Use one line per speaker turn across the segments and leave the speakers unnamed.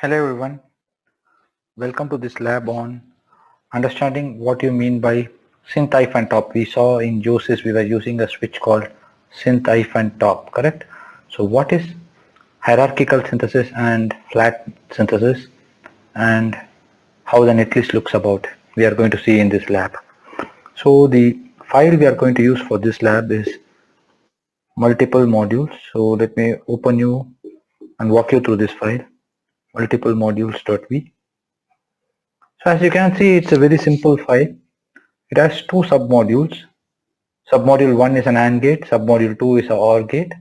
Hello everyone, welcome to this lab on understanding what you mean by synth and top. We saw in Josys we were using a switch called synth and top, correct? So what is hierarchical synthesis and flat synthesis and how the netlist looks about we are going to see in this lab. So the file we are going to use for this lab is multiple modules. So let me open you and walk you through this file multiple modules.v. So as you can see, it's a very simple file. It has two submodules. Submodule 1 is an AND gate, submodule 2 is a OR gate.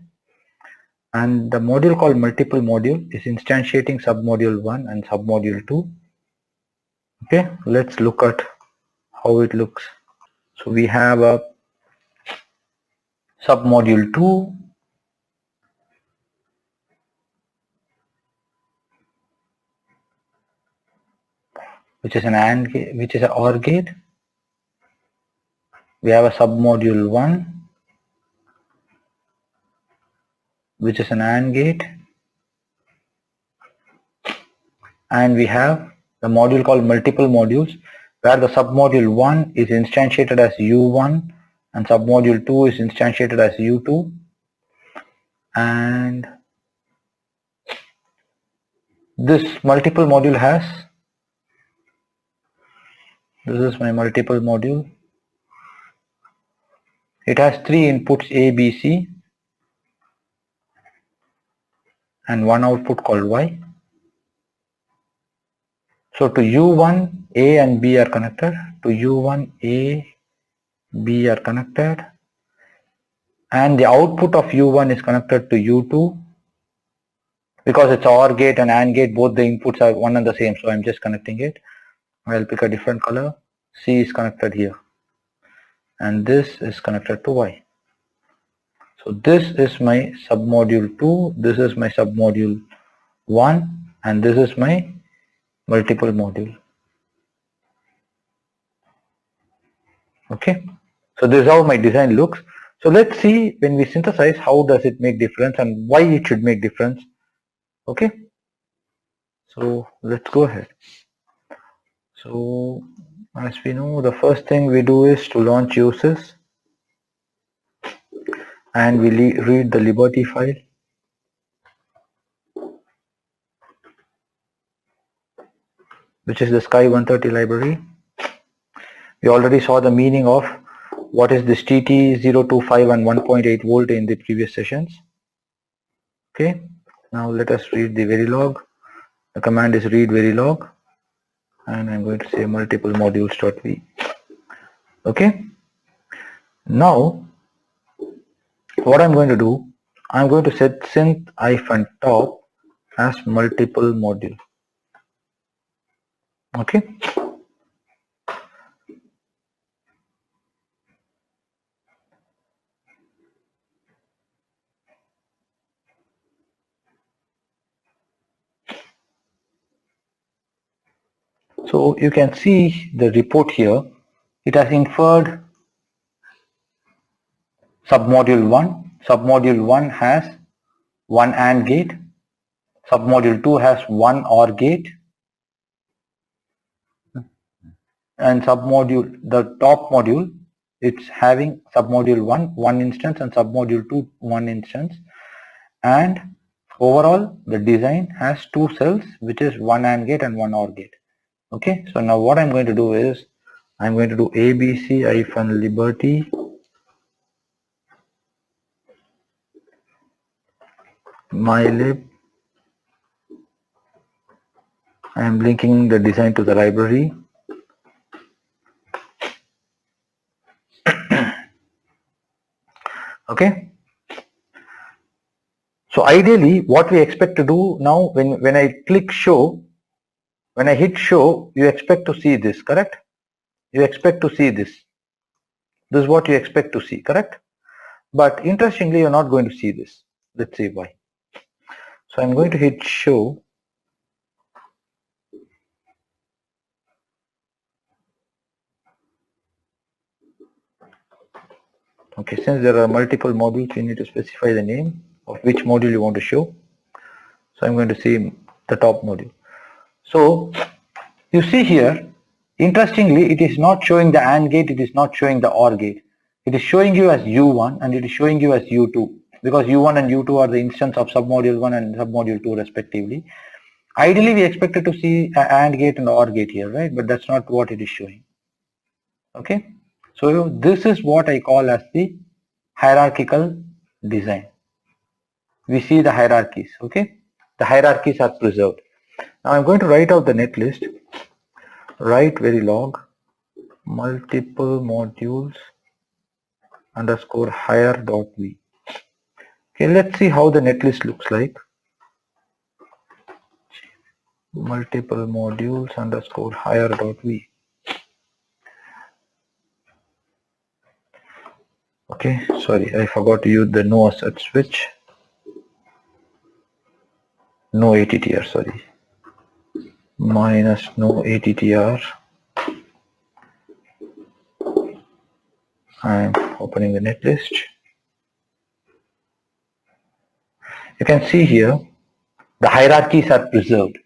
And the module called multiple module is instantiating submodule 1 and submodule 2. Okay, let's look at how it looks. So we have a submodule 2, which is an AND gate, which is an OR gate. We have a submodule 1, which is an AND gate. And we have the module called multiple modules, where the submodule 1 is instantiated as U1 and submodule 2 is instantiated as U2. And this multiple module has, this is my multiple module. It has three inputs A, B, C and one output called Y. So to U1, A and B are connected. To U1, A, B are connected. And the output of U1 is connected to U2. Because it's OR gate and AND gate, both the inputs are one and the same. So I'm just connecting it. I'll pick a different color. C is connected here. And this is connected to Y. So this is my submodule 2, this is my submodule 1, and this is my multiple module. Okay, so this is how my design looks. So let's see when we synthesize how does it make difference and why it should make difference. Okay, so let's go ahead. So as we know, the first thing we do is to launch uses and we read the Liberty file. Which is the Sky 130 library. We already saw the meaning of what is this TT025 and 1.8 volt in the previous sessions. Okay, now let us read the Verilog. The command is read Verilog and I'm going to say multiple modules.v. Okay, now what I'm going to do, I'm going to set synth-top as multiple module. Okay, so you can see the report here. It has inferred submodule 1. Submodule 1 has one AND gate. Submodule 2 has one OR gate. And submodule, the top module, it's having submodule 1, one instance, and submodule 2, one instance. And overall, the design has two cells, which is one AND gate and one OR gate. Okay, so now what I'm going to do is, I'm going to do ABC-Liberty mylib. I am linking the design to the library. Okay. So ideally, what we expect to do now, when I click show, when I hit show, you expect to see this, correct? You expect to see this. This is what you expect to see, correct? But interestingly, you're not going to see this. Let's see why. So I'm going to hit show. Okay, since there are multiple modules, you need to specify the name of which module you want to show. So I'm going to see the top module. So you see here, interestingly, it is not showing the AND gate, it is not showing the OR gate. It is showing you as U1 and it is showing you as U2 because U1 and U2 are the instance of submodule 1 and submodule 2 respectively. Ideally, we expected to see an AND gate and OR gate here, right? But that's not what it is showing. Okay. So this is what I call as the hierarchical design. We see the hierarchies. Okay. The hierarchies are preserved. Now I'm going to write out the netlist. Write Verilog multiple modules underscore hire dot v. Okay, let's see how the netlist looks like. Multiple modules underscore hire dot v. Okay, sorry, I forgot to use the no asset switch. No attr, sorry. Minus no attr. I'm opening the netlist. You can see here the hierarchies are preserved.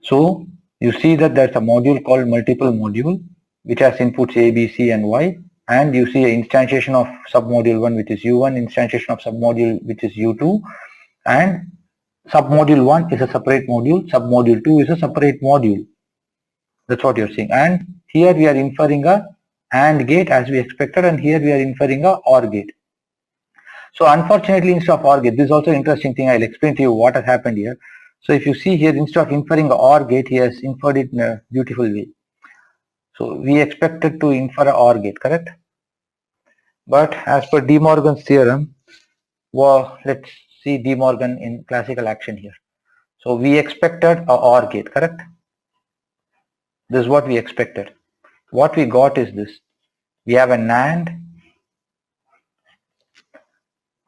So you see that there's a module called multiple module which has inputs A, B, C and Y, and you see an instantiation of submodule 1 which is U1, instantiation of submodule which is U2, and submodule 1 is a separate module, submodule 2 is a separate module. That's what you're seeing. And here we are inferring a AND gate as we expected, and here we are inferring a OR gate. So unfortunately, instead of OR gate, this is also an interesting thing. I'll explain to you what has happened here. So if you see here, instead of inferring a OR gate, he has inferred it in a beautiful way. So we expected to infer a OR gate, correct? But as per De Morgan's theorem, well, let's see De Morgan in classical action here. So we expected a OR gate, correct? This is what we expected. What we got is this. We have a NAND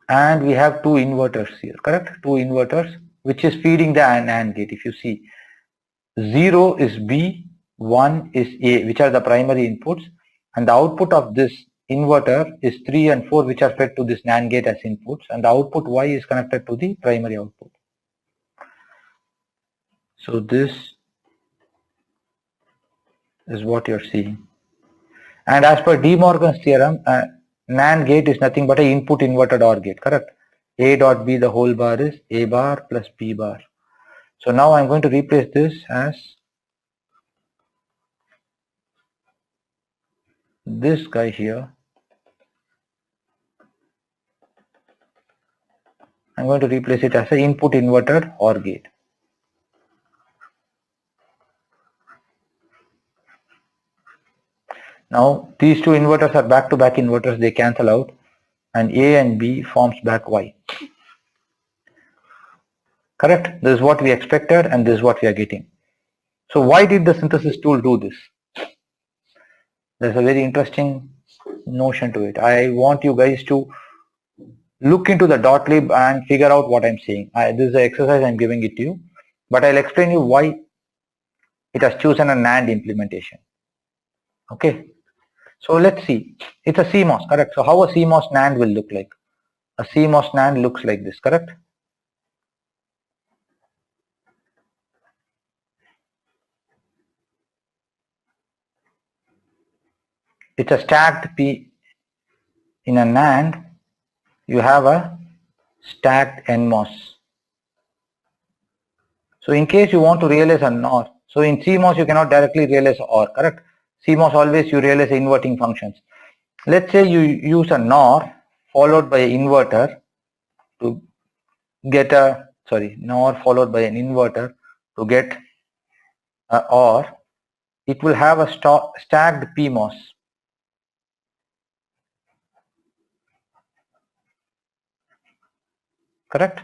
and we have two inverters here, correct? Two inverters which is feeding the NAND gate. If you see, 0 is B, 1 is A, which are the primary inputs, and the output of this inverter is 3 and 4, which are fed to this NAND gate as inputs, and the output Y is connected to the primary output. So this is what you're seeing. And as per De Morgan's theorem, NAND gate is nothing but an input inverted OR gate, correct? A dot B the whole bar is A bar plus B bar. So now I'm going to replace this as this guy here. I'm going to replace it as an input inverted OR gate. Now these two inverters are back-to-back inverters, they cancel out, and A and B forms back Y. Correct? This is what we expected and this is what we are getting. So why did the synthesis tool do this? There's a very interesting notion to it. I want you guys to look into the .lib and figure out what I'm saying. This is the exercise I'm giving it to you, but I'll explain you why it has chosen a NAND implementation. Okay. So let's see. It's a CMOS, correct? So how a CMOS NAND will look like? A CMOS NAND looks like this, correct? It's a stacked P. In a NAND, you have a stacked NMOS. So in case you want to realize a NOR, so in CMOS you cannot directly realize OR, correct? CMOS always you realize inverting functions. Let's say you use a NOR followed by an inverter to get a, NOR followed by an inverter to get a OR. It will have a stacked PMOS. Correct?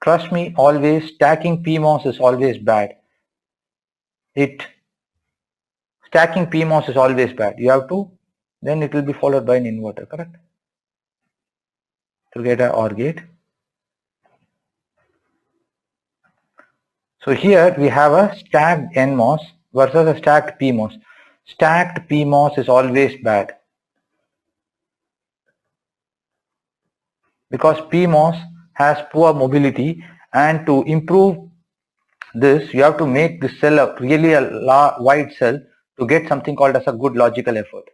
Trust me, always stacking PMOS is always bad. Stacking PMOS is always bad. You have to, then it will be followed by an inverter, correct? To get an OR gate. So here we have a stacked NMOS versus a stacked PMOS. Stacked PMOS is always bad because PMOS has poor mobility, and to improve this, you have to make this cell a really wide cell to get something called as a good logical effort.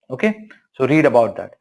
Okay, so read about that.